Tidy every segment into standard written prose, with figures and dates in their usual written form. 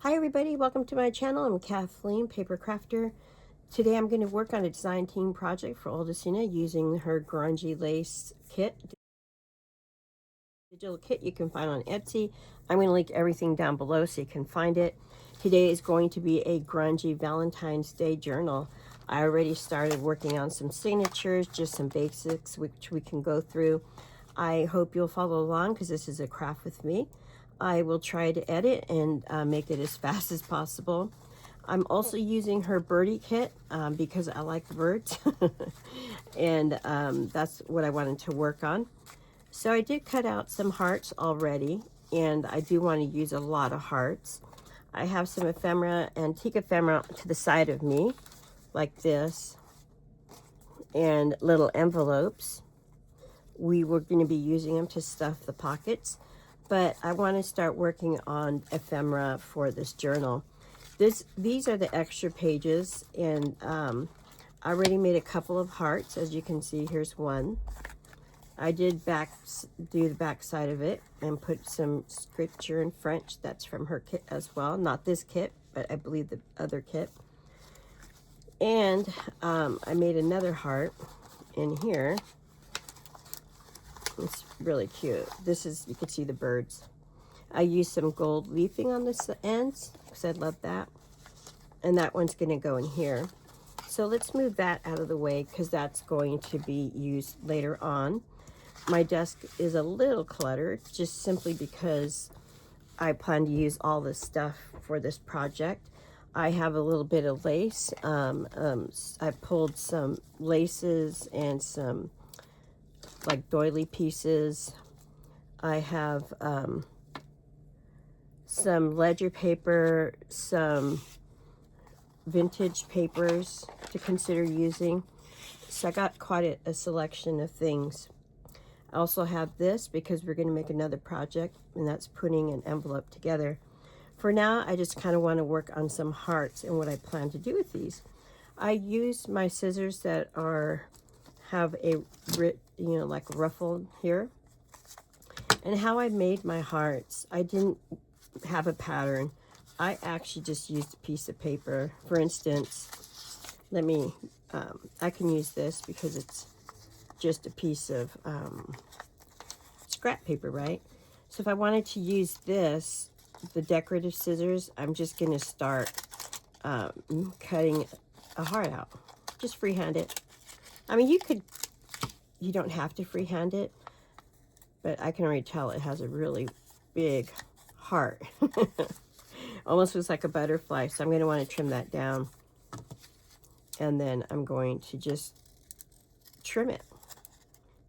Hi everybody, welcome to my channel. I'm Kathleen, Paper Crafter. Today I'm going to work on a design team project for Odulcina using her grungy lace kit. Digital kit you can find on Etsy. I'm going to link everything down below so you can find it. Today is going to be a grungy Valentine's Day journal. I already started working on some signatures, just some basics which we can go through. I hope you'll follow along because this is a craft with me. I will try to edit and make it as fast as possible. I'm also using her birdie kit because I like the birds and that's what I wanted to work on. So I did cut out some hearts already, and I do want to use a lot of hearts. I have some ephemera, antique ephemera to the side of me, like this, and little envelopes. We were going to be using them to stuff the pockets, but I want to start working on ephemera for this journal. These are the extra pages, and I already made a couple of hearts. As you can see, here's one. I did do the back side of it and put some scripture in French. That's from her kit as well. Not this kit, but I believe the other kit. And I made another heart in here. It's really cute. This is, you can see the birds. I used some gold leafing on the ends because I love that. And that one's going to go in here. So let's move that out of the way because that's going to be used later on. My desk is a little cluttered just simply because I plan to use all this stuff for this project. I have a little bit of lace. I pulled some laces and some like doily pieces. I have some ledger paper, some vintage papers to consider using. So I got quite a selection of things. I also have this because we're going to make another project, and that's putting an envelope together. For now, I just kind of want to work on some hearts and what I plan to do with these. I use my scissors that have a like a ruffle here. And how I made my hearts, I didn't have a pattern. I actually just used a piece of paper. For instance, I can use this because it's just a piece of scrap paper, right? So if I wanted to use this, the decorative scissors, I'm just going to start cutting a heart out. Just freehand it. I mean, you don't have to freehand it, but I can already tell it has a really big heart. Almost looks like a butterfly, so I'm going to want to trim that down. And then I'm going to just trim it.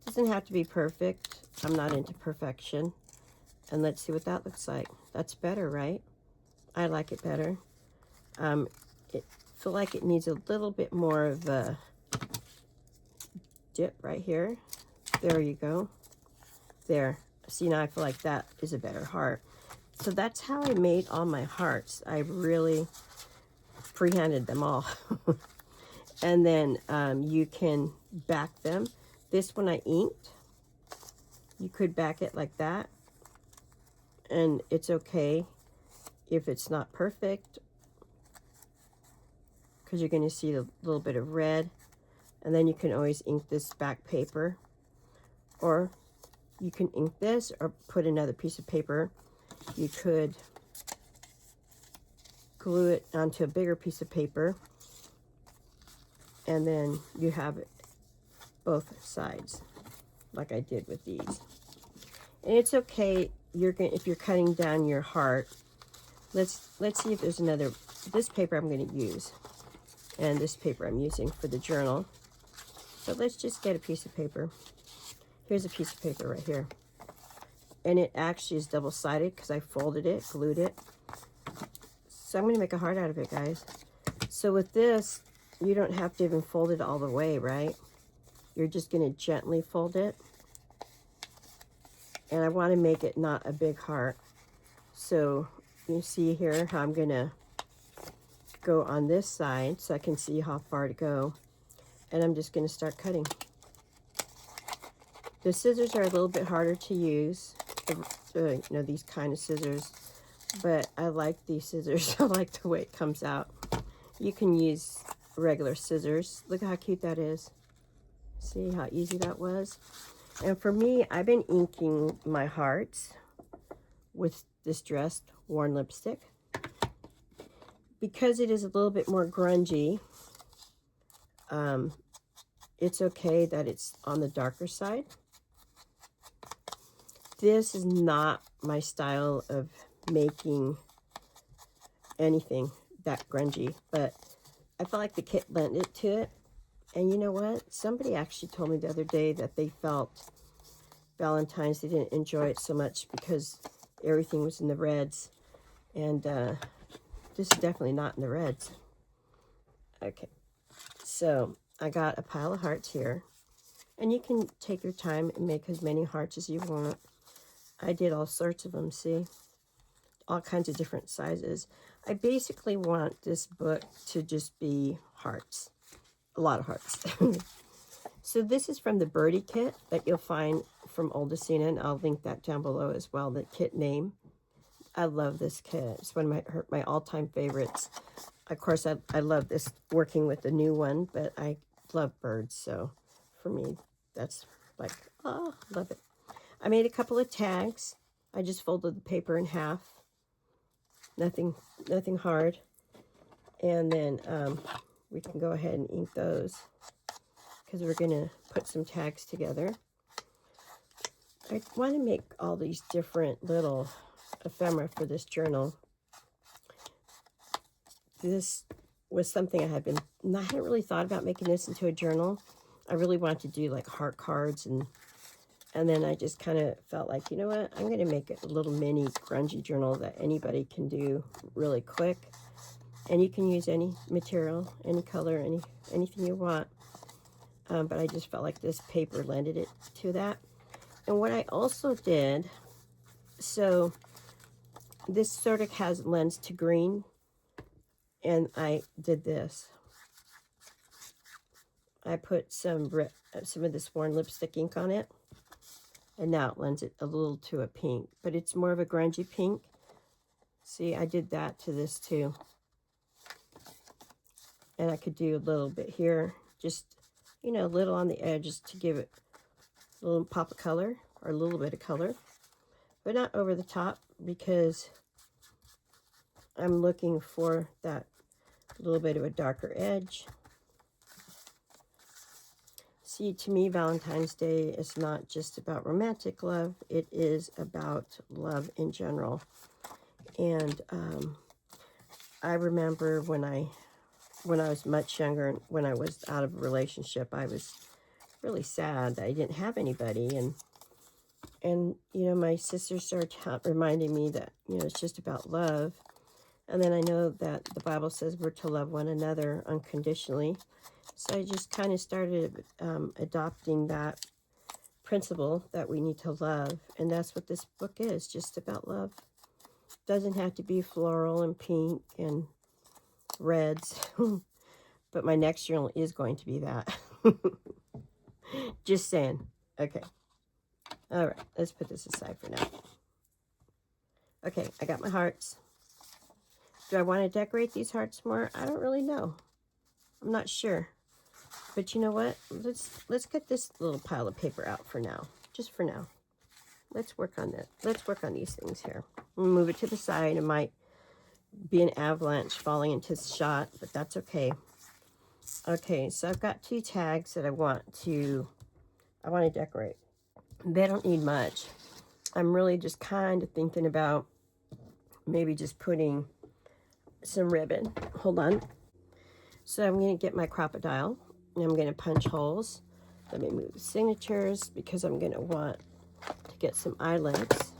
Doesn't have to be perfect. I'm not into perfection. And let's see what that looks like. That's better, right? I like it better. I feel like it needs a little bit more of a dip right here. There you go. There. See, now I feel like that is a better heart. So that's how I made all my hearts. I really freehanded them all. And then you can back them. This one I inked. You could back it like that. And it's okay if it's not perfect, because you're going to see a little bit of red. And then you can always ink this back paper. Or you can ink this or put another piece of paper. You could glue it onto a bigger piece of paper. And then you have it both sides, like I did with these. And it's okay if you're cutting down your heart. Let's see if there's another. This paper I'm going to use, and this paper I'm using for the journal. So let's just get a piece of paper. Here's a piece of paper right here, and it actually is double-sided because I folded it, glued it. So I'm going to make a heart out of it, guys. So with this, you don't have to even fold it all the way, right? You're just going to gently fold it. And I want to make it not a big heart. So you see here how I'm going to go on this side so I can see how far to go. And I'm just going to start cutting. The scissors are a little bit harder to use, these kind of scissors. but I like these scissors. I like the way it comes out. You can use regular scissors. Look how cute that is. See how easy that was? And for me, I've been inking my hearts with Distressed Worn Lipstick. Because it is a little bit more grungy, it's okay that it's on the darker side. This is not my style of making anything that grungy, but I felt like the kit lent it to it. And you know what? Somebody actually told me the other day that they felt Valentine's, they didn't enjoy it so much because everything was in the reds. And this is definitely not in the reds. Okay, so I got a pile of hearts here. And you can take your time and make as many hearts as you want. I did all sorts of them, see? All kinds of different sizes. I basically want this book to just be hearts. A lot of hearts. So this is from the Birdie kit that you'll find from Odulcina, and I'll link that down below as well, the kit name. I love this kit. It's one of my all-time favorites. Of course, I love this working with the new one, but I love birds, so for me, that's like, oh, love it. I made a couple of tags. I just folded the paper in half. Nothing hard. And then we can go ahead and ink those because we're going to put some tags together. I want to make all these different little ephemera for this journal. This was something I hadn't really thought about making this into a journal. I really wanted to do like heart cards, and then I just kind of felt like, you know what, I'm going to make a little mini grungy journal that anybody can do really quick. And you can use any material, any color, anything you want. But I just felt like this paper lended it to that. And what I also did, so this sort of has lens to green, and I did this. I put some of this worn lipstick ink on it, and now it lends it a little to a pink, but it's more of a grungy pink. See, I did that to this too. And I could do a little bit here, just, you know, a little on the edges to give it a little pop of color, or a little bit of color, but not over the top, because I'm looking for that little bit of a darker edge. See, to me, Valentine's Day is not just about romantic love. It is about love in general. And I remember when I was much younger, when I was out of a relationship, I was really sad that I didn't have anybody. And you know, my sister started reminding me that, you know, it's just about love. And then I know that the Bible says we're to love one another unconditionally. So I just kind of started adopting that principle that we need to love. And that's what this book is, just about love. It doesn't have to be floral and pink and reds. But my next journal is going to be that. Just saying. Okay. All right. Let's put this aside for now. Okay. I got my hearts. Do I want to decorate these hearts more? I don't really know. I'm not sure. But you know what? Let's get this little pile of paper out for now. Just for now. Let's work on that. Let's work on these things here. We'll move it to the side. It might be an avalanche falling into the shot, but that's okay. Okay, so I've got two tags that I want to decorate. They don't need much. I'm really just kind of thinking about maybe just putting some ribbon. Hold on. So I'm going to get my crocodile, and I'm going to punch holes. Let me move the signatures because I'm going to want to get some eyelets.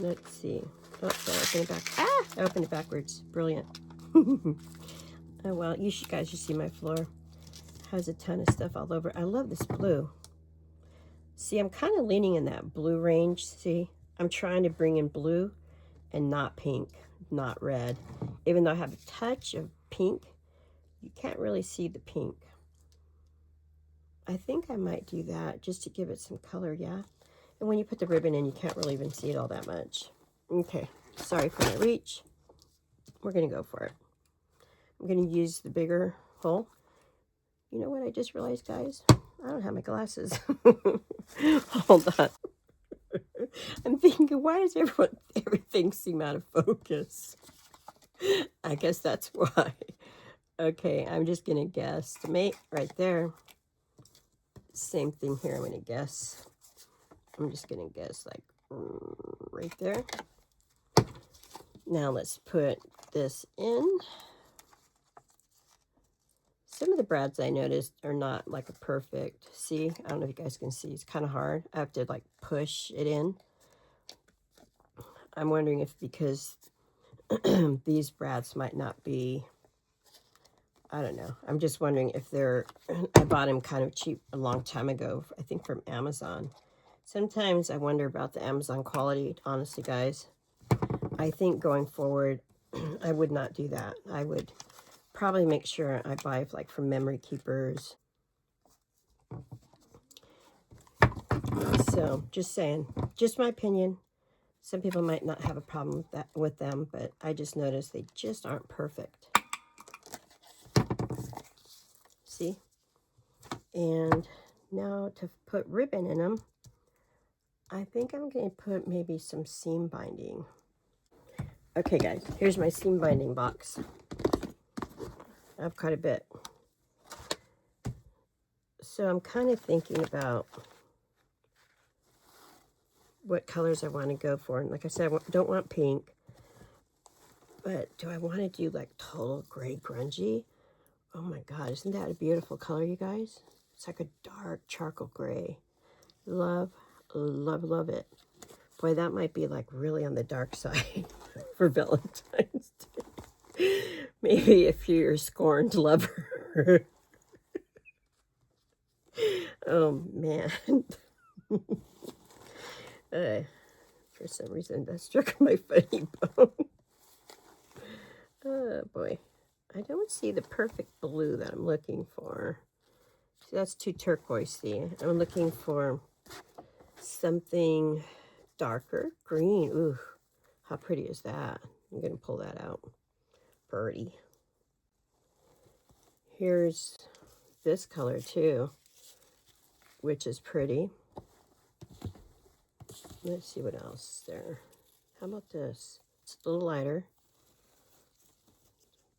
Let's see. Oh, I opened it back. Ah! I opened it backwards. Brilliant. Oh, well, you guys should see my floor. Has a ton of stuff all over. I love this blue. See, I'm kind of leaning in that blue range. See, I'm trying to bring in blue and not pink, not red. Even though I have a touch of pink, you can't really see the pink. I think I might do that just to give it some color, yeah? And when you put the ribbon in, you can't really even see it all that much. Okay, sorry for my reach. We're going to go for it. I'm going to use the bigger hole. You know what I just realized, guys? I don't have my glasses. Hold on. I'm thinking, why does everything seem out of focus? I guess that's why. Okay, I'm just going to guesstimate right there. Same thing here. I'm going to guess. I'm just going to guess like right there. Now let's put this in. Some of the brads I noticed are not like a perfect. See, I don't know if you guys can see. It's kind of hard. I have to like push it in. I'm wondering if because these brads might not be, I don't know. I'm just wondering if they're, I bought them kind of cheap a long time ago, I think from Amazon. Sometimes I wonder about the Amazon quality, honestly, guys. I think going forward, I would not do that. I would probably make sure I buy like from Memory Keepers. So just saying, just my opinion. Some people might not have a problem with them, but I just noticed they just aren't perfect. See? And now to put ribbon in them, I think I'm going to put maybe some seam binding. Okay, guys, here's my seam binding box. I have quite a bit. So I'm kind of thinking about what colors I want to go for. And like I said, I don't want pink. But do I want to do like total gray grungy? Oh my God, isn't that a beautiful color, you guys? It's like a dark charcoal gray. Love, love, love it. Boy, that might be like really on the dark side for Valentine's Day. Maybe if you're a scorned lover. Oh man. For some reason that struck my funny bone. Oh boy. I don't see the perfect blue that I'm looking for. See, that's too turquoisey. I'm looking for something darker. Green. Ooh, how pretty is that? I'm going to pull that out. Birdie. Here's this color too, which is pretty. Let's see what else is there. How about this? It's a little lighter.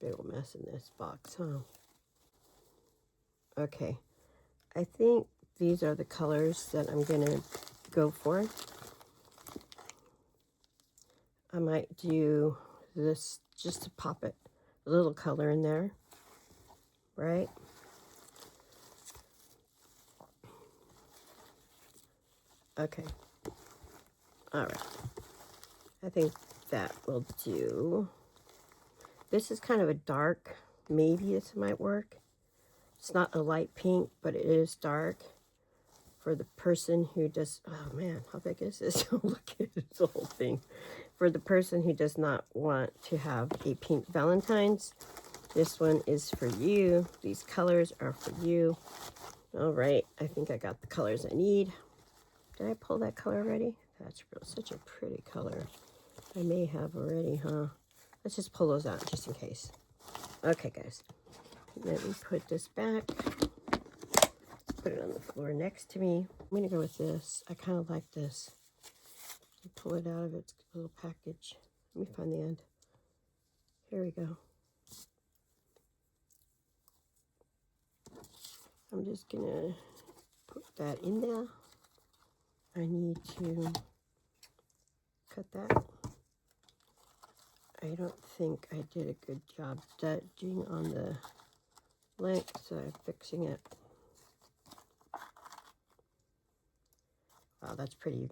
Big old mess in this box, huh? Okay. I think these are the colors that I'm going to go for. I might do this just to pop it. A little color in there. Right? Okay. All right. I think that will do. This is kind of a dark. Maybe this might work. It's not a light pink, but it is dark. For the person who does, oh man, how big is this? Look at this whole thing. For the person who does not want to have a pink Valentine's, this one is for you. These colors are for you. All right, I think I got the colors I need. Did I pull that color already? That's such a pretty color. I may have already, huh? Let's just pull those out just in case. Okay, guys. Let me put this back. Put it on the floor next to me. I'm going to go with this. I kind of like this. Pull it out of its little package. Let me find the end. Here we go. I'm just going to put that in there. I need to cut that. I don't think I did a good job judging on the length, so I'm fixing it. Wow, that's pretty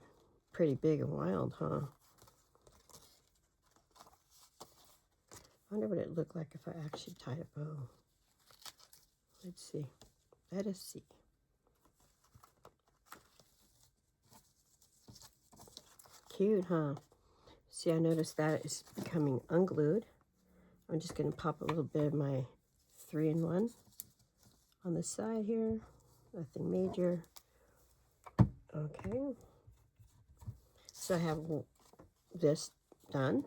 big and wild, huh? I wonder what it looked like if I actually tied a bow. Let's see. Let us see. Cute, huh? See, I noticed that it's becoming unglued. I'm just going to pop a little bit of my 3-in-1 on the side here. Nothing major. Okay. So I have this done.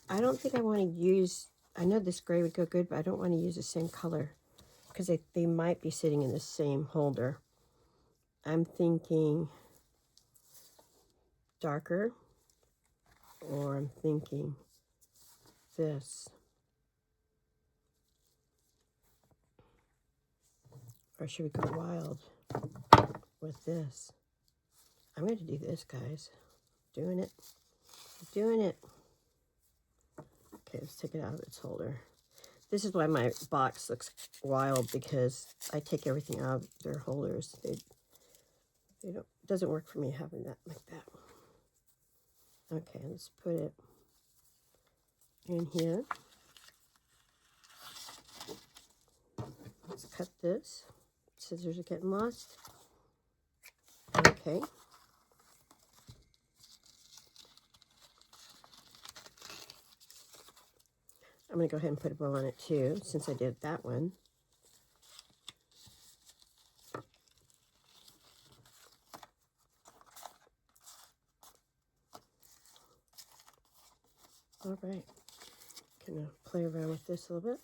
I don't think I want to use, I know this gray would go good, but I don't want to use the same color because they might be sitting in the same holder. I'm thinking darker, or I'm thinking this. Or should we go wild with this? I'm going to do this, guys. Doing it. Doing it. Okay, let's take it out of its holder. This is why my box looks wild, because I take everything out of their holders. They don't, it doesn't work for me having that like that. Okay, let's put it in here. Let's cut this. Scissors are getting lost. Okay. I'm going to go ahead and put a bow on it too, since I did that one. All right. Gonna play around with this a little bit.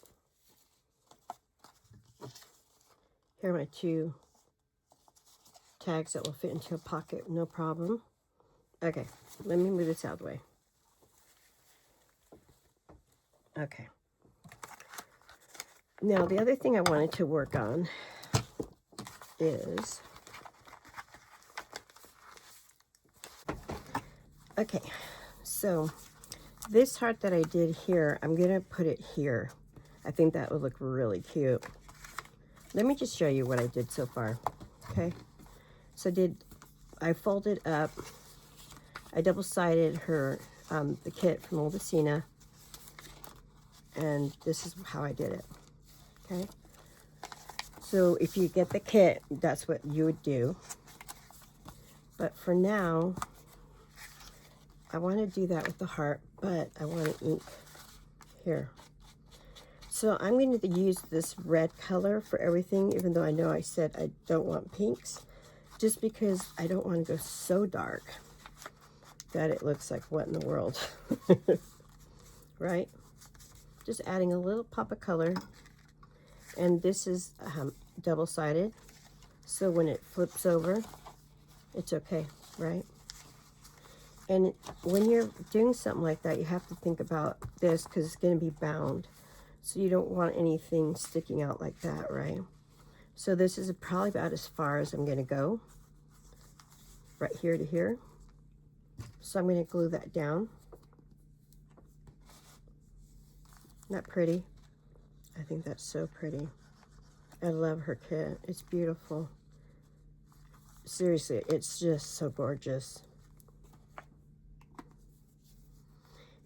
Here are my 2 tags that will fit into a pocket, no problem. Okay, let me move this out of the way. Okay. Now, the other thing I wanted to work on is, okay, so this heart that I did here, I'm going to put it here. I think that would look really cute. Let me just show you what I did so far, okay? So I folded up, I double-sided her, the kit from Odulcina, and this is how I did it, okay? So if you get the kit, that's what you would do. But for now, I want to do that with the heart, but I want to ink here. So I'm going to use this red color for everything, even though I know I said I don't want pinks, just because I don't want to go so dark that it looks like what in the world, right? Just adding a little pop of color. And this is double-sided, so when it flips over, it's okay, right? And when you're doing something like that, you have to think about this, because it's going to be bound. So you don't want anything sticking out like that, right? So this is probably about as far as I'm going to go, right here to here. So I'm going to glue that down. Isn't that pretty? I think that's so pretty. I love her kit. It's beautiful. Seriously, it's just so gorgeous.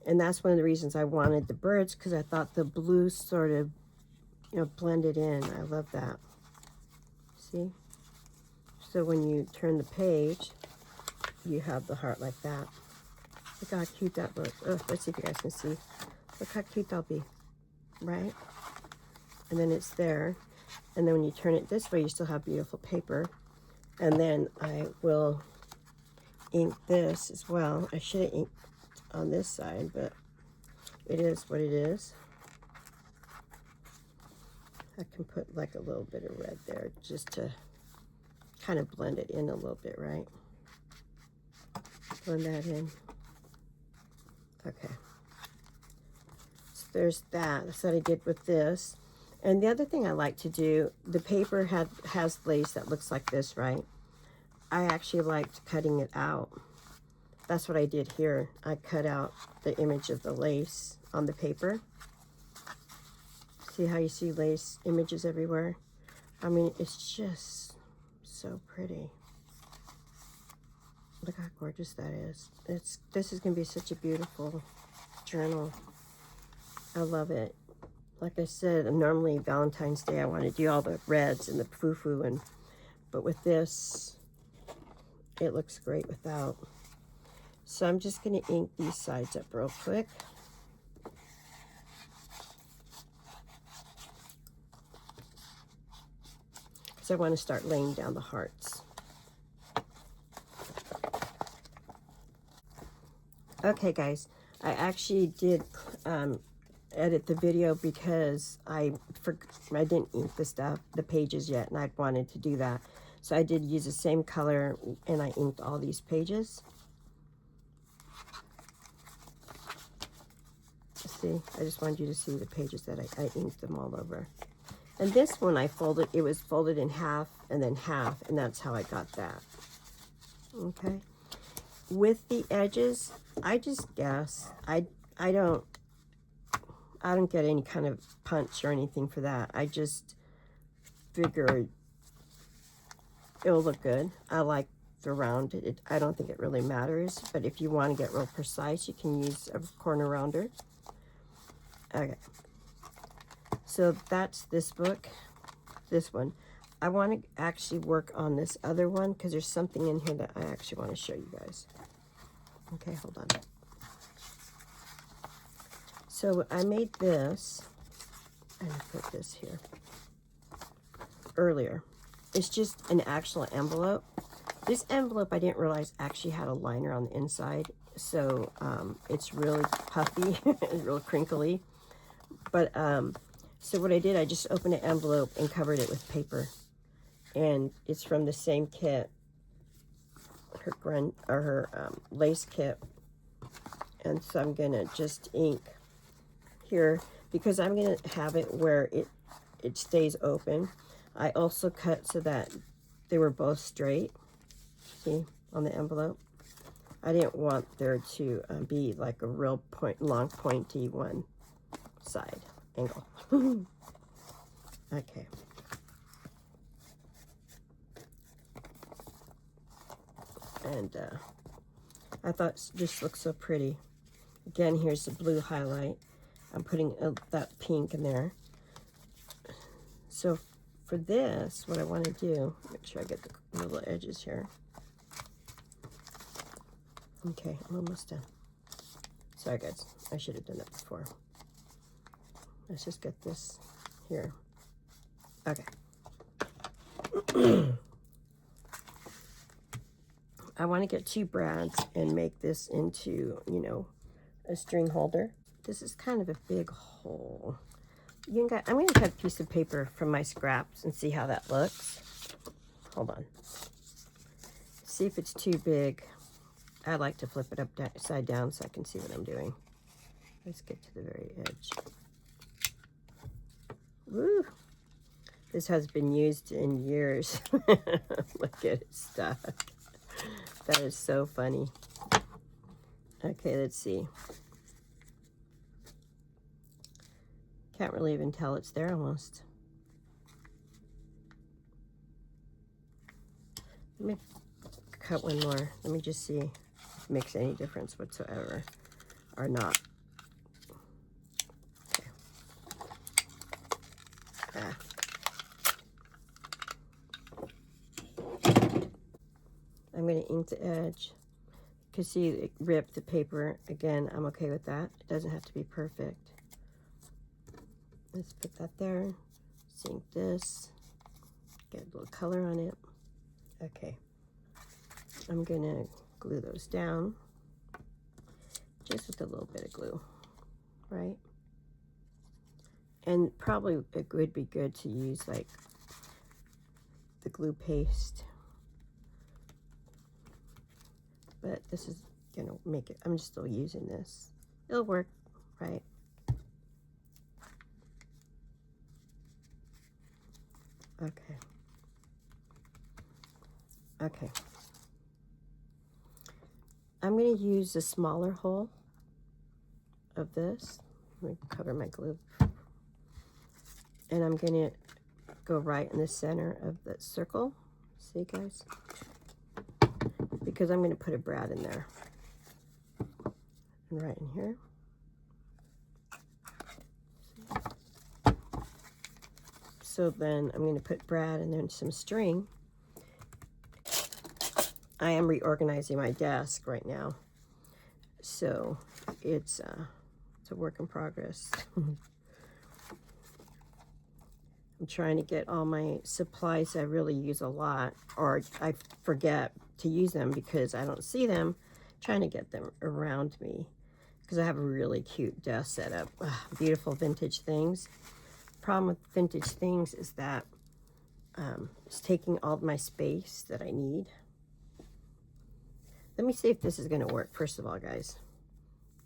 And that's one of the reasons I wanted the birds, because I thought the blue sort of, you know, blended in. I love that. See? So when you turn the page, you have the heart like that. Look how cute that looks. Oh, let's see if you guys can see. Look how cute that'll be, right? And then it's there. And then when you turn it this way, you still have beautiful paper. And then I will ink this as well. I should have inked on this side, but it is what it is. I can put like a little bit of red there just to kind of blend it in a little bit, right? Blend that in. Okay. So there's that. That's what I did with this. And the other thing I like to do, the paper has lace that looks like this, right? I actually liked cutting it out. That's what I did here. I cut out the image of the lace on the paper. See how you see lace images everywhere? I mean, it's just so pretty. Look how gorgeous that is. This is going to be such a beautiful journal. I love it. Like I said, normally Valentine's Day I want to do all the reds and the foo-foo, but with this, it looks great without. So I'm just going to ink these sides up real quick. Because I want to start laying down the hearts. Okay, guys. I actually did edit the video because I didn't ink the pages yet, and I wanted to do that. So I did use the same color, and I inked all these pages. See, I just wanted you to see the pages that I inked them all over. And this one it was folded in half and then half, and that's how I got that. Okay. With the edges, I just guess. I don't get any kind of punch or anything for that. I just figure it'll look good. I like the round. I don't think it really matters, but if you want to get real precise, you can use a corner rounder. Okay. So that's this book, this one. I want to actually work on this other one because there's something in here that I actually want to show you guys. Okay, hold on. So I made this, and I put this here earlier. It's just an actual envelope. This envelope I didn't realize actually had a liner on the inside, so it's really puffy, real crinkly. But so what I did, I just opened an envelope and covered it with paper, and it's from the same kit, her lace kit. And so I'm gonna just ink here because I'm gonna have it where it stays open. I also cut so that they were both straight. See on the envelope. I didn't want there to be like a real long pointy one side angle. Okay. And I thought this looks so pretty. Again, here's the blue highlight. I'm putting that pink in there. So for this, what I want to do, make sure I get the little edges here. Okay, I'm almost done. Sorry guys, I should have done that before. Let's just get this here. Okay. I want to get 2 brads and make this into, you know, a string holder. This is kind of a big hole. I'm going to cut a piece of paper from my scraps and see how that looks. Hold on. See if it's too big. I like to flip it upside down so I can see what I'm doing. Let's get to the very edge. Woo! This has been used in years. Look at it stuck. That is so funny. Okay, let's see. Can't really even tell it's there almost. Let me cut one more. Let me just see if it makes any difference whatsoever or not. Okay. Ah. I'm going to ink the edge. You can see it ripped the paper. Again, I'm okay with that. It doesn't have to be perfect. Let's put that there. Ink this. Get a little color on it. Okay. I'm going to glue those down. Just with a little bit of glue. Right? And probably it would be good to use like the glue paste. But this is gonna make it, I'm just still using this. It'll work, right? Okay. Okay. I'm gonna use a smaller hole of this. Let me cover my glue. And I'm gonna go right in the center of the circle. See, guys? Because I'm going to put a brad in there. And right in here. So then I'm going to put brad and then some string. I am reorganizing my desk right now. So it's a work in progress. I'm trying to get all my supplies I really use a lot, or I forget to use them because I don't see them, trying to get them around me. because I have a really cute desk setup. Ugh, beautiful vintage things. Problem with vintage things is that it's taking all of my space that I need. Let me see if this is going to work, first of all, guys.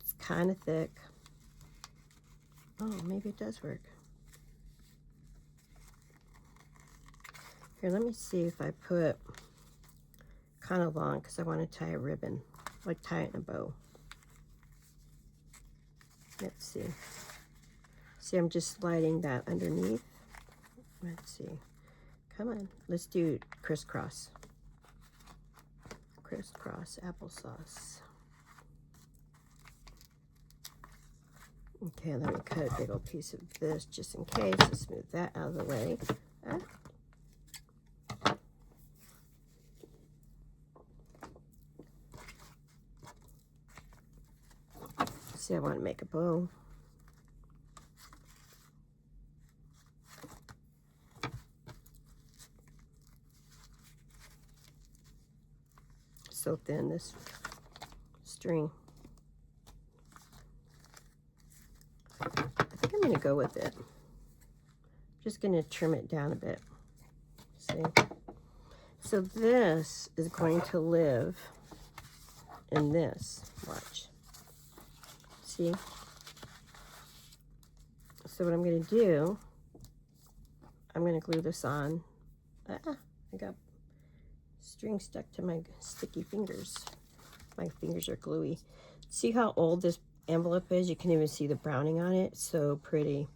It's kind of thick. Oh, maybe it does work. Here, let me see if I put kind of long, because I want to tie a ribbon, like tie it in a bow. Let's see. See, I'm just sliding that underneath. Let's see. Come on, let's do crisscross. Crisscross applesauce. Okay, let me cut a big old piece of this just in case to smooth that out of the way. See, I want to make a bow. So thin, this string. I think I'm going to go with it. Just going to trim it down a bit. See? So this is going to live in this. Watch. See? So what I'm going to do, I'm going to glue this on. I got string stuck to my sticky fingers. My fingers are gluey. See how old this envelope is? You can even see the browning on it. So pretty.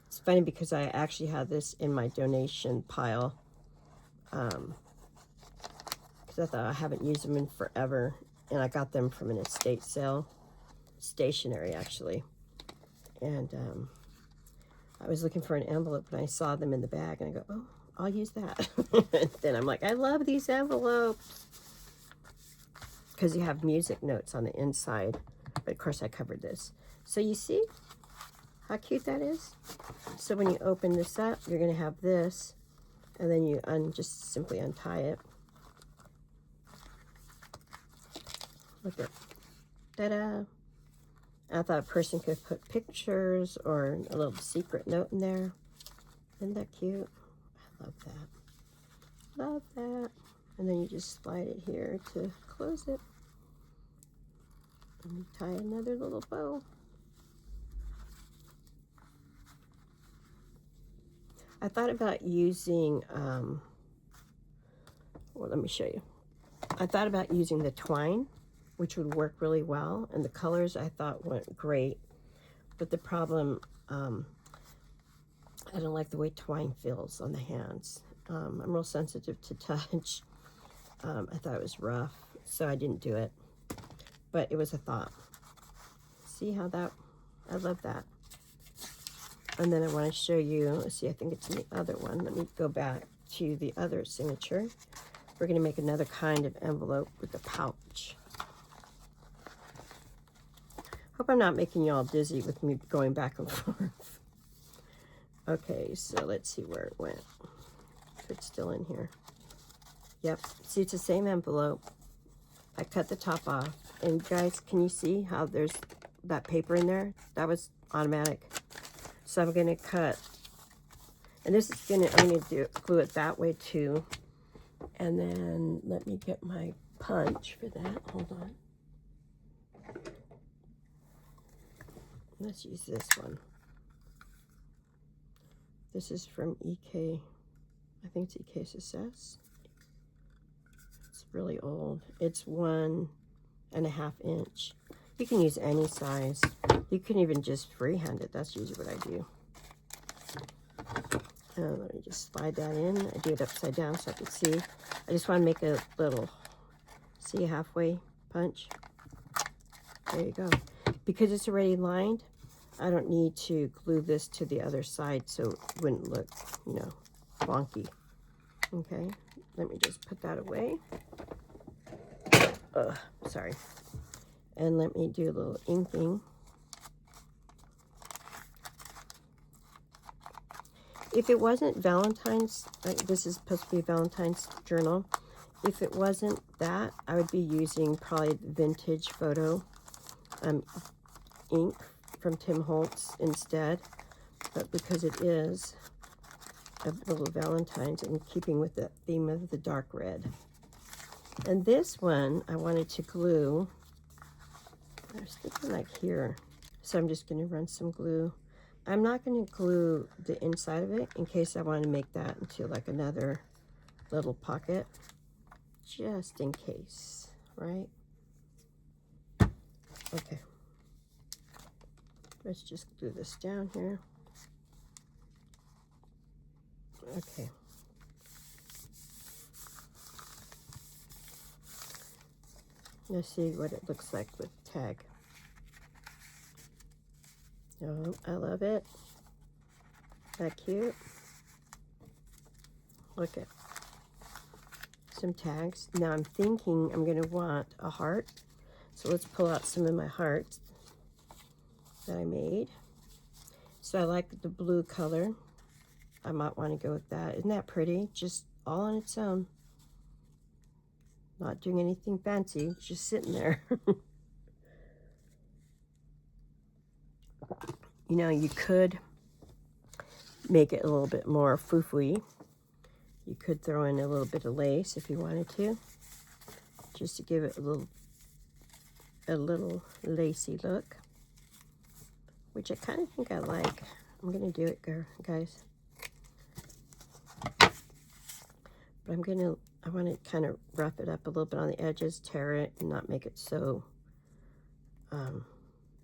It's funny because I actually had this in my donation pile. Because I thought I haven't used them in forever. And I got them from an estate sale. Stationery, actually. And I was looking for an envelope and I saw them in the bag. And I go, oh, I'll use that. Then I'm like, I love these envelopes. Because you have music notes on the inside. But of course I covered this. So you see how cute that is? So when you open this up, you're going to have this. And then you just simply untie it. Look at, ta-da. I thought a person could put pictures or a little secret note in there. Isn't that cute? I love that. Love that. And then you just slide it here to close it. And you tie another little bow. I thought about using, well, let me show you. I thought about using the twine, which would work really well. And the colors I thought went great. But the problem, I don't like the way twine feels on the hands. I'm real sensitive to touch. I thought it was rough, so I didn't do it. But it was a thought. See how that, I love that. And then I want to show you, let's see, I think it's in the other one. Let me go back to the other signature. We're going to make another kind of envelope with a pouch. Hope I'm not making you all dizzy with me going back and forth. Okay, so let's see where it went. If it's still in here. Yep, see, it's the same envelope. I cut the top off. And guys, can you see how there's that paper in there? That was automatic. So I'm going to cut. And this is going to, I'm going to glue it that way too. And then let me get my punch for that. Hold on. Let's use this one. This is from EK, I think it's EK Success. It's really old. It's 1.5 inch. You can use any size. You can even just freehand it. That's usually what I do. Let me just slide that in. I do it upside down so I can see. I just want to make a little, see, halfway punch. There you go. Because it's already lined, I don't need to glue this to the other side so it wouldn't look, you know, wonky. Okay, let me just put that away. Sorry. And let me do a little inking. If it wasn't Valentine's, this is supposed to be Valentine's journal. If it wasn't that, I would be using probably vintage photo. ink from Tim Holtz instead, but because it is a little Valentine's in keeping with the theme of the dark red. And this one I wanted to glue. I was thinking like here. So I'm just going to run some glue. I'm not going to glue the inside of it in case I want to make that into like another little pocket. Just in case, right? Okay. Let's just glue this down here. Okay. Let's see what it looks like with tag. Oh, I love it. That cute. Look at some tags. Now I'm thinking I'm going to want a heart. So let's pull out some of my hearts that I made. So I like the blue color. I might want to go with that. Isn't that pretty? Just all on its own. Not doing anything fancy, just sitting there. You know, you could make it a little bit more foo-foo-y. You could throw in a little bit of lace if you wanted to, just to give it a little lacy look, which I kind of think I like. I'm gonna do it, guys. But I want to kind of rough it up a little bit on the edges, tear it, and not make it so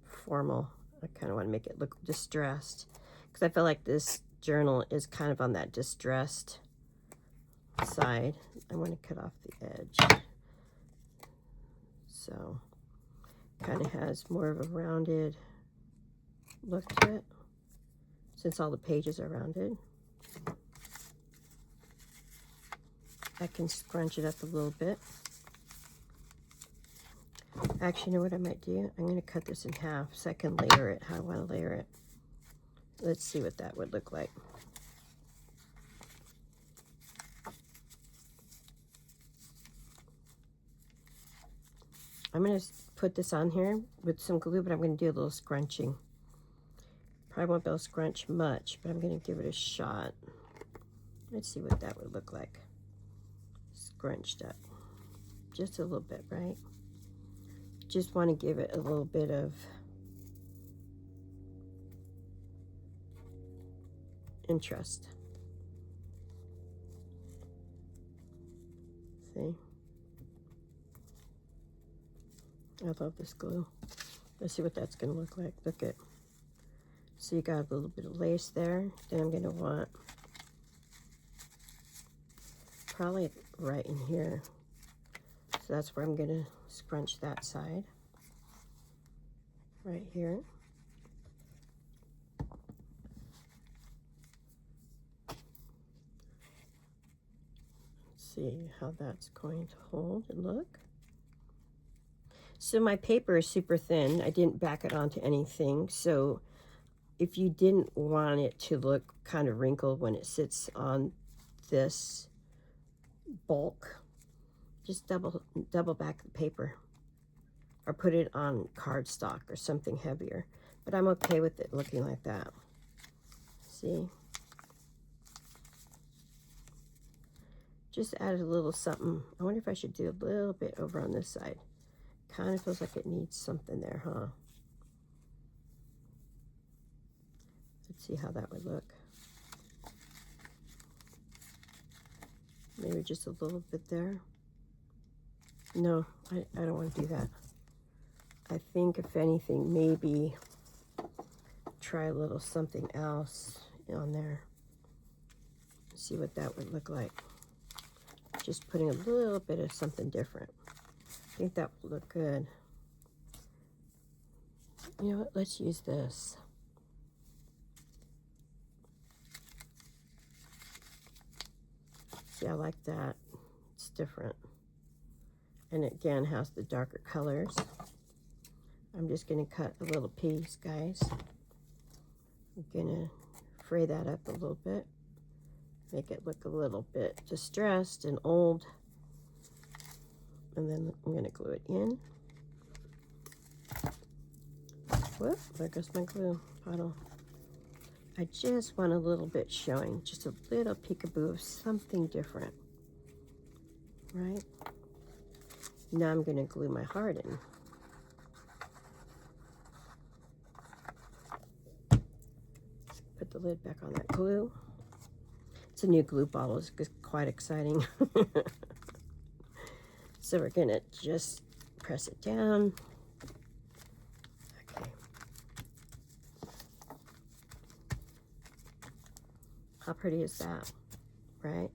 formal. I kind of want to make it look distressed, because I feel like this journal is kind of on that distressed side. I want to cut off the edge. So kind of has more of a rounded look to it, since all the pages are rounded. I can scrunch it up a little bit. Actually, you know what I might do? I'm going to cut this in half so I can layer it how I want to layer it. Let's see what that would look like. I'm going to put this on here with some glue, but I'm going to do a little scrunching. Probably won't be able to scrunch much, but I'm going to give it a shot. Let's see what that would look like. Scrunched up. Just a little bit, right? Just want to give it a little bit of interest. See? I love this glue. Let's see what that's going to look like. Look at. So you got a little bit of lace there. Then I'm going to want probably right in here. So that's where I'm going to scrunch that side. Right here. Let's see how that's going to hold and look. So my paper is super thin. I didn't back it onto anything. So if you didn't want it to look kind of wrinkled when it sits on this bulk, just double back the paper, or put it on cardstock or something heavier. But I'm okay with it looking like that. See? Just added a little something. I wonder if I should do a little bit over on this side. Kind of feels like it needs something there, huh? Let's see how that would look. Maybe just a little bit there. No, I don't want to do that. I think if anything, maybe try a little something else on there. See what that would look like. Just putting a little bit of something different. I think that would look good. You know what? Let's use this. See, I like that. It's different. And it again has the darker colors. I'm just going to cut a little piece, guys. I'm going to fray that up a little bit. Make it look a little bit distressed and old. And then I'm going to glue it in. Whoop, there goes my glue bottle. I just want a little bit showing, just a little peekaboo of something different, right? Now I'm going to glue my heart in. Put the lid back on that glue. It's a new glue bottle. It's quite exciting. So we're going to just press it down. Okay. How pretty is that, right?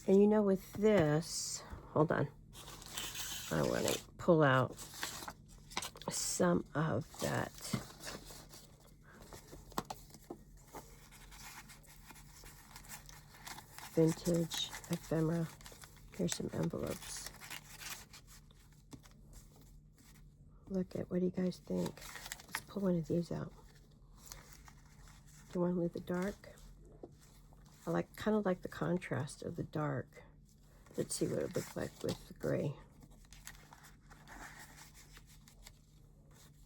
And you know, with this, hold on. I want to pull out some of that vintage ephemera. Here's some envelopes. Look at, what do you guys think? Let's pull one of these out. Do you want to leave the dark? I kind of like the contrast of the dark. Let's see what it looks like with the gray.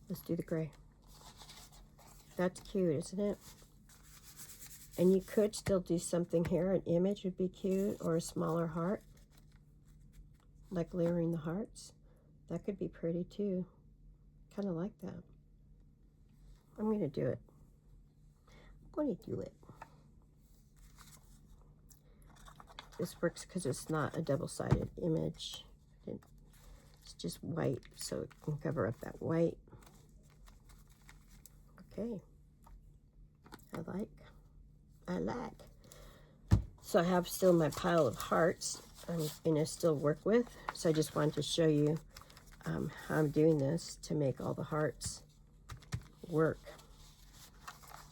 Let's do the gray. That's cute, isn't it? And you could still do something here. An image would be cute, or a smaller heart. Like layering the hearts. That could be pretty too. Kind of like that. I'm going to do it. I'm going to do it. This works because it's not a double-sided image. It's just white, so it can cover up that white. Okay. I like. So I have still my pile of hearts I'm going to still work with. So I just wanted to show you how I'm doing this to make all the hearts work.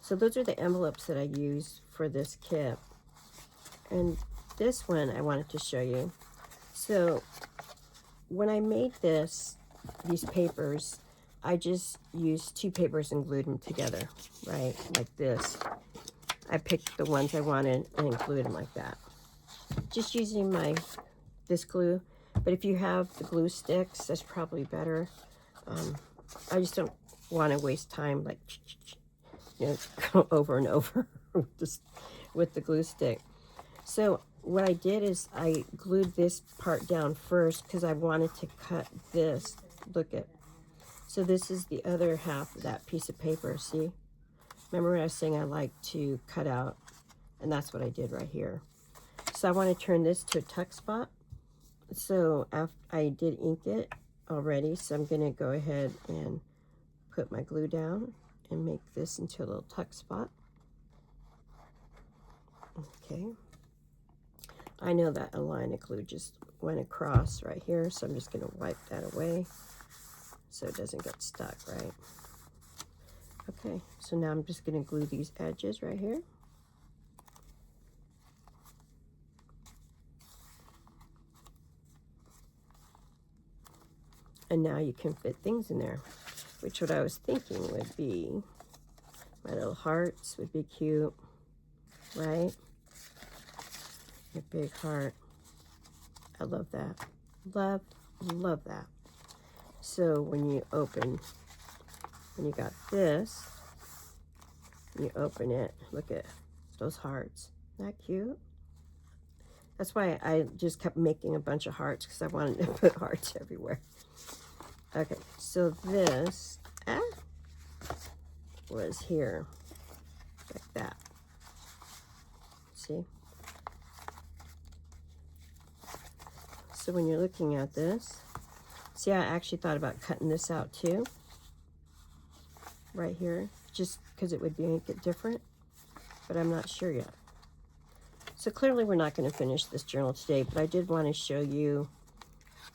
So those are the envelopes that I used for this kit. And this one I wanted to show you. So when I made these papers, I just used 2 papers and glued them together, right? Like this. I picked the ones I wanted and glued them like that. Just using this glue. But if you have the glue sticks, that's probably better. I just don't want to waste time, like, you know, go over and over with the glue stick. So what I did is I glued this part down first because I wanted to cut this. Look at. So this is the other half of that piece of paper, see? Remember when I was saying I like to cut out? And that's what I did right here. So I want to turn this to a tuck spot. So after I did ink it already, so I'm going to go ahead and put my glue down and make this into a little tuck spot. Okay. I know that a line of glue just went across right here, so I'm just going to wipe that away so it doesn't get stuck, right? Okay, so now I'm just going to glue these edges right here. And now you can fit things in there, which what I was thinking would be my little hearts would be cute, right? A big heart. I love that. Love that. So when you got this, you open it, look at those hearts. Isn't that cute? That's why I just kept making a bunch of hearts, because I wanted to put hearts everywhere. Okay, so this was here, like that. See? So when you're looking at this, see, I actually thought about cutting this out too, right here, just because it would make it different, but I'm not sure yet. So clearly we're not going to finish this journal today, but I did want to show you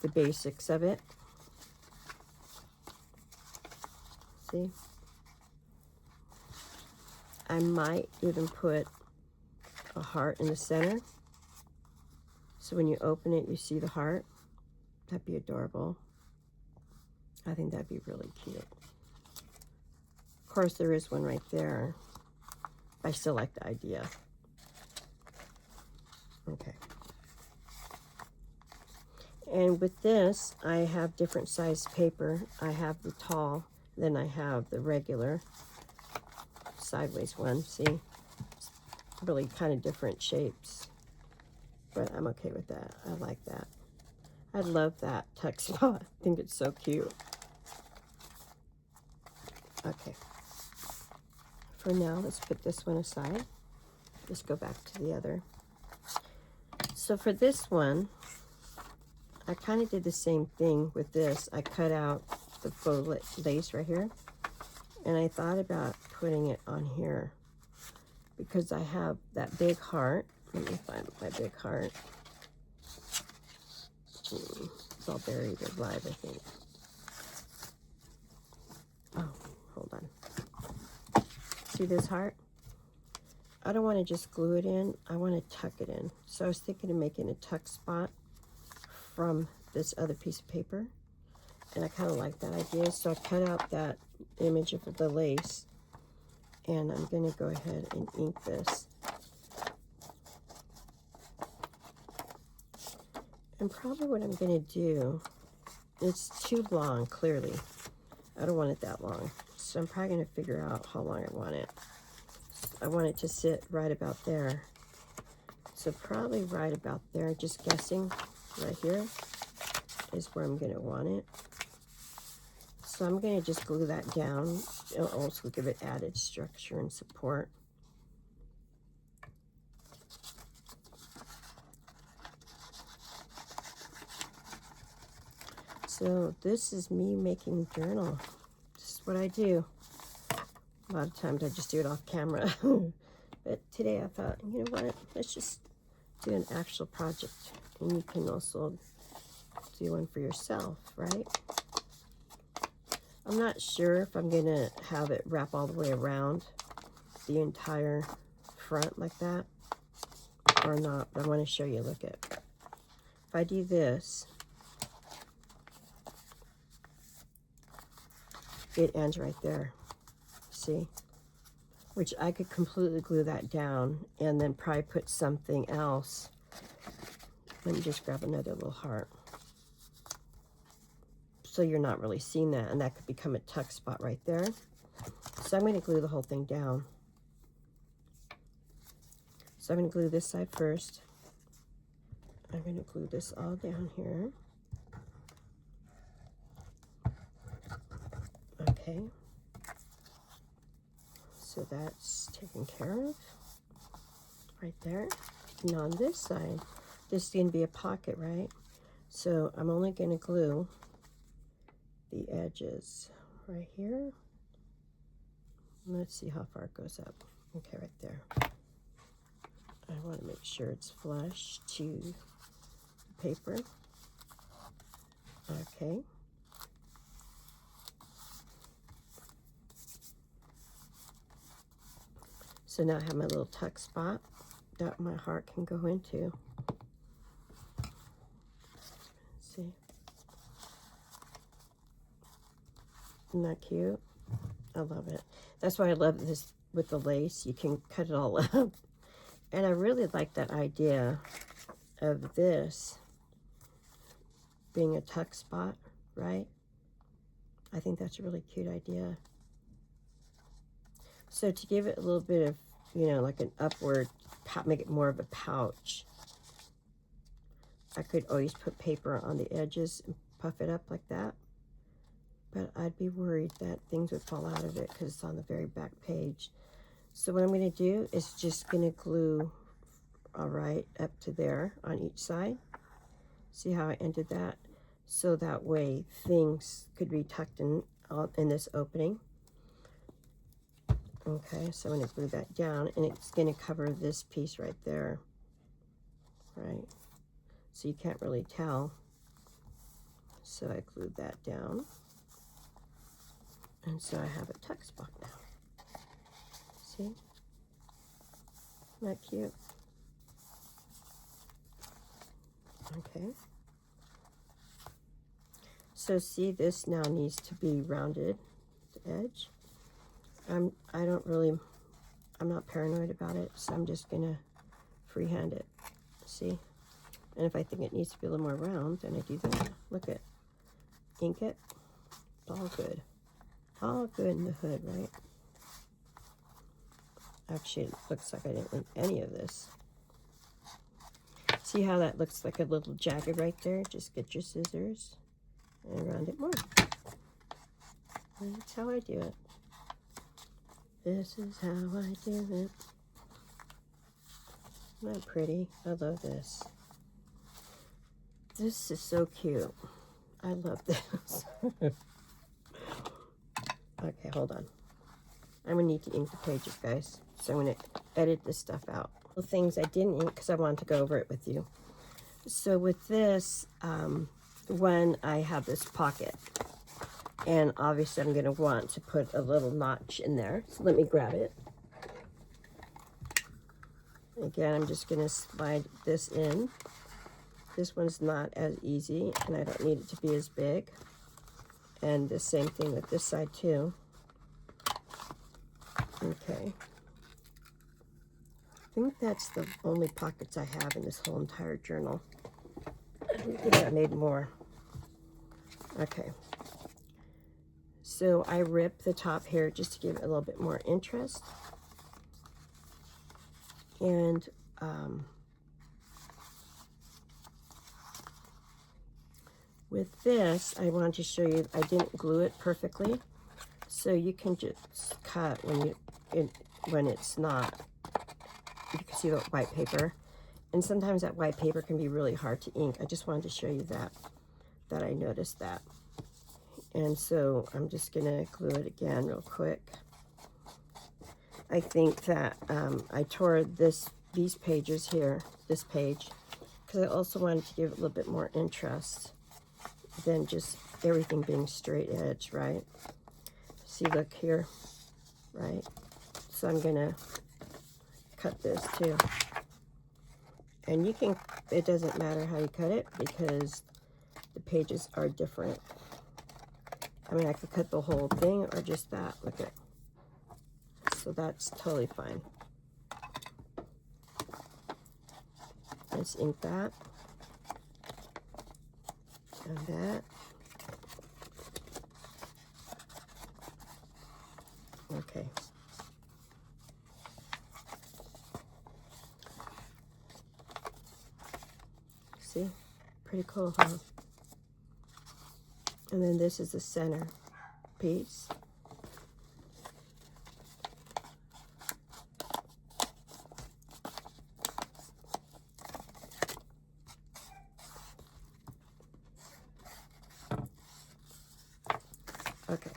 the basics of it. See? I might even put a heart in the center. So when you open it, you see the heart. That'd be adorable. I think that'd be really cute. Of course, there is one right there. I still like the idea. Okay. And with this, I have different size paper. I have the tall, then I have the regular sideways one. See, it's really kind of different shapes, but I'm okay with that. I like that. I love that tuck spot. I think it's so cute. Okay. For now, let's put this one aside. Let's go back to the other. So for this one, I kind of did the same thing with this. I cut out the faux lace right here, and I thought about putting it on here because I have that big heart. Let me find my big heart. It's all buried alive, I think. Oh, hold on. See this heart? I don't want to just glue it in. I want to tuck it in. So I was thinking of making a tuck spot from this other piece of paper. And I kind of like that idea. So I cut out that image of the lace. And I'm going to go ahead and ink this. And probably what I'm going to do, it's too long, clearly. I don't want it that long. So I'm probably going to figure out how long I want it. I want it to sit right about there. So probably right about there, just guessing, right here is where I'm going to want it. So I'm going to just glue that down. It'll also give it added structure and support. So this is me making a journal. This is what I do. A lot of times I just do it off camera. But today I thought, you know what, let's just do an actual project. And you can also do one for yourself, right? I'm not sure if I'm going to have it wrap all the way around the entire front like that or not. But I want to show you, look at. If I do this, it ends right there. See? Which I could completely glue that down and then probably put something else. Let me just grab another little heart. So you're not really seeing that, and that could become a tuck spot right there. So I'm going to glue the whole thing down. So I'm going to glue this side first. I'm going to glue this all down here. Okay. So that's taken care of right there. And on this side, this is going to be a pocket, right? So I'm only going to glue the edges right here. Let's see how far it goes up. Okay, right there. I want to make sure it's flush to the paper. Okay. So now I have my little tuck spot that my heart can go into. Let's see. Isn't that cute? I love it. That's why I love this with the lace. You can cut it all up. And I really like that idea of this being a tuck spot, right? I think that's a really cute idea. So to give it a little bit of, you know, like an upward, make it more of a pouch, I could always put paper on the edges and puff it up like that. But I'd be worried that things would fall out of it because it's on the very back page. So what I'm going to do is just going to glue, all right, up to there on each side. See how I ended that? So that way things could be tucked in this opening. Okay, so I'm going to glue that down, and it's going to cover this piece right there, right? So you can't really tell. So I glued that down. And so I have a tuck spot now. See? Isn't that cute? Okay. So see, this now needs to be rounded, the edge. I'm not paranoid about it, so I'm just gonna freehand it. See? And if I think it needs to be a little more round, then I do that. Look at, ink it. It's all good. All good in the hood, right? Actually, it looks like I didn't ink any of this. See how that looks like a little jagged right there? Just get your scissors and round it more. And that's how I do it. This is how I do it. Isn't that pretty? I love this. This is so cute. I love this. Okay, hold on. I'm gonna need to ink the pages, guys. So I'm gonna edit this stuff out. The things I didn't ink because I wanted to go over it with you. So with this, when I have this pocket, and obviously I'm gonna want to put a little notch in there. So let me grab it. Again, I'm just gonna slide this in. This one's not as easy, and I don't need it to be as big. And the same thing with this side too. Okay. I think that's the only pockets I have in this whole entire journal. I think I made more. Okay. So I ripped the top here just to give it a little bit more interest. And with this, I wanted to show you, I didn't glue it perfectly. So you can just cut when it's not, you can see the white paper. And sometimes that white paper can be really hard to ink. I just wanted to show you that I noticed that. And so I'm just gonna glue it again real quick. I think that I tore these pages here, this page, because I also wanted to give it a little bit more interest than just everything being straight edge, right? See, look here, right? So I'm gonna cut this too. And you can, it doesn't matter how you cut it because the pages are different. I mean, I could cut the whole thing or just that, look at. So that's totally fine. Let's ink that. And that. Okay. See? Pretty cool, huh? And then this is the center piece. Okay.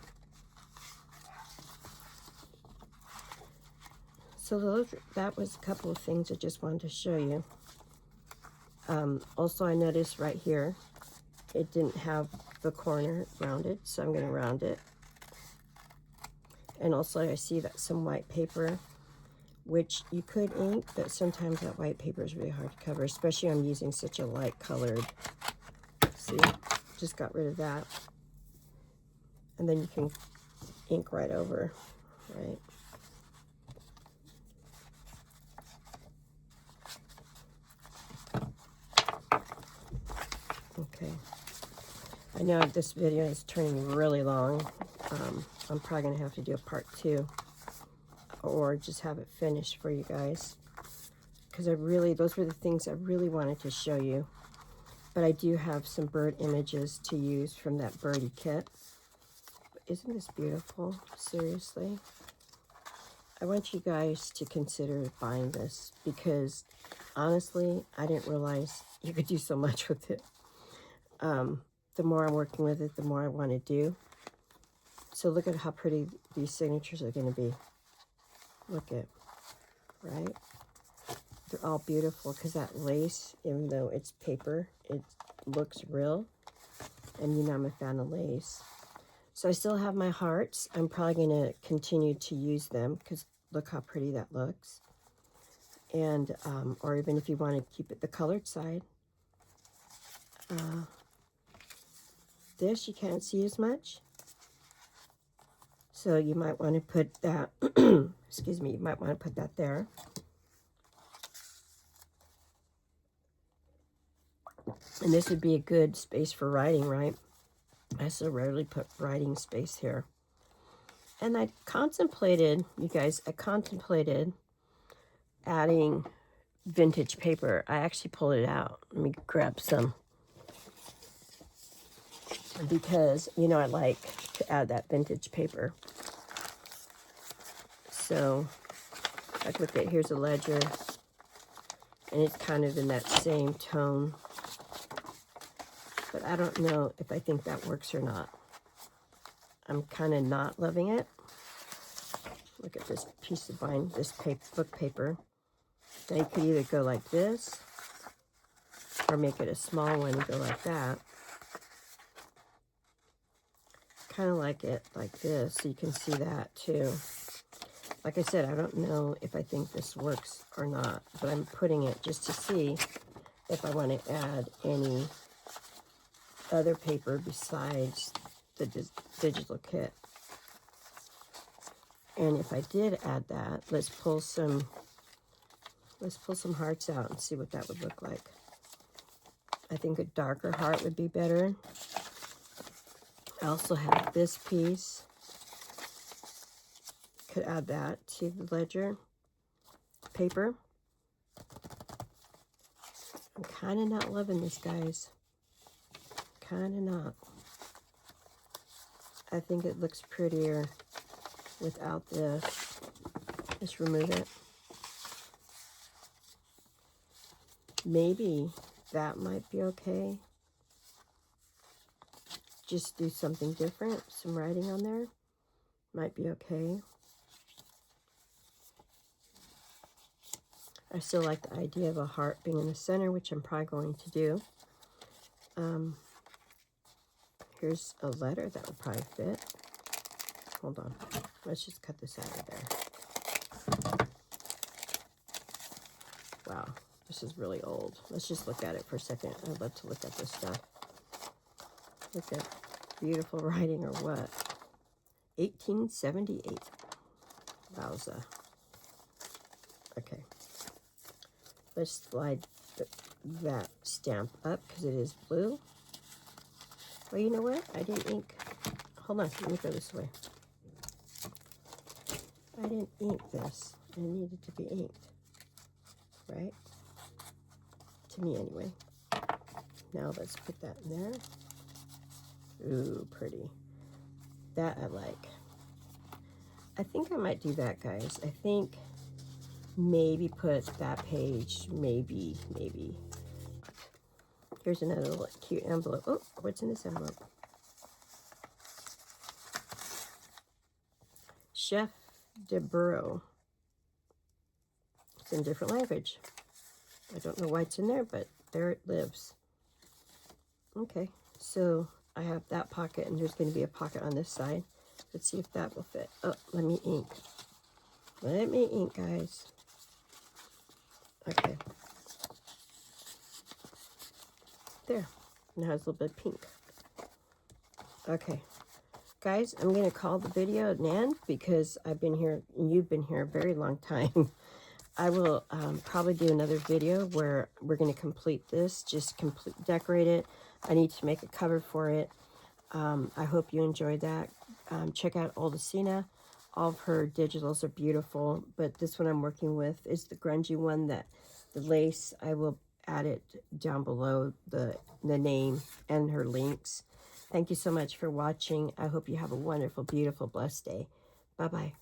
So that was a couple of things I just wanted to show you. Also, I noticed right here, it didn't have the corner rounded, so I'm going to round it. And also, I see that some white paper, which you could ink, but sometimes that white paper is really hard to cover, especially I'm using such a light colored. See, just got rid of that. And then you can ink right over, right? Okay. I know this video is turning really long. I'm probably going to have to do a part 2 or just have it finished for you guys. Because those were the things I really wanted to show you. But I do have some bird images to use from that birdie kit. Isn't this beautiful? Seriously. I want you guys to consider buying this because honestly, I didn't realize you could do so much with it. The more I'm working with it, the more I want to do. So look at how pretty these signatures are going to be. Look at, right? They're all beautiful because that lace, even though it's paper, it looks real. And you know I'm a fan of lace. So I still have my hearts. I'm probably going to continue to use them because look how pretty that looks. And, or even if you want to keep it the colored side. This you can't see as much. So you might want to put that, excuse me, you might want to put that there. And this would be a good space for writing, right? I so rarely put writing space here. And I contemplated, you guys, I contemplated adding vintage paper. I actually pulled it out. Let me grab some. Because, you know, I like to add that vintage paper. So, like, look at, here's a ledger. And it's kind of in that same tone. But I don't know if I think that works or not. I'm kind of not loving it. Look at this piece of this book paper. Now you could either go like this, or make it a small one and go like that. Kind of like it like this, so you can see that too. Like I said, I don't know if I think this works or not, but I'm putting it just to see if I want to add any other paper besides the digital kit. And if I did add that, let's pull some hearts out and see what that would look like. I think a darker heart would be better. I also have this piece. Could add that to the ledger paper. I'm kind of not loving this, guys. Kind of not. I think it looks prettier without this. Just remove it. Maybe that might be okay. Just do something different. Some writing on there. Might be okay. I still like the idea of a heart being in the center, which I'm probably going to do. Here's a letter that would probably fit. Hold on. Let's just cut this out of there. Wow, this is really old. Let's just look at it for a second. I'd love to look at this stuff. Look at beautiful writing or what? 1878. Wowza. Okay. Let's slide that stamp up because it is blue. Well, you know what? I didn't ink. Hold on. Let me go this way. I didn't ink this. It needed to be inked. Right? To me, anyway. Now let's put that in there. Ooh, pretty. That I like. I think I might do that, guys. I think maybe put that page, maybe. Here's another little cute envelope. Oh, what's in this envelope? Chef de Burrow. It's in a different language. I don't know why it's in there, but there it lives. Okay, so I have that pocket, and there's going to be a pocket on this side. Let's see if that will fit. Oh, let me ink. Let me ink, guys. Okay. There. Now it's a little bit pink. Okay. Guys, I'm going to call the video an end because I've been here, and you've been here a very long time. I will probably do another video where we're going to complete this, just decorate it. I need to make a cover for it. I hope you enjoyed that. Check out Odulcina. All of her digitals are beautiful, but this one I'm working with is the grungy one, that the lace, I will add it down below the name and her links. Thank you so much for watching. I hope you have a wonderful, beautiful, blessed day. Bye-bye.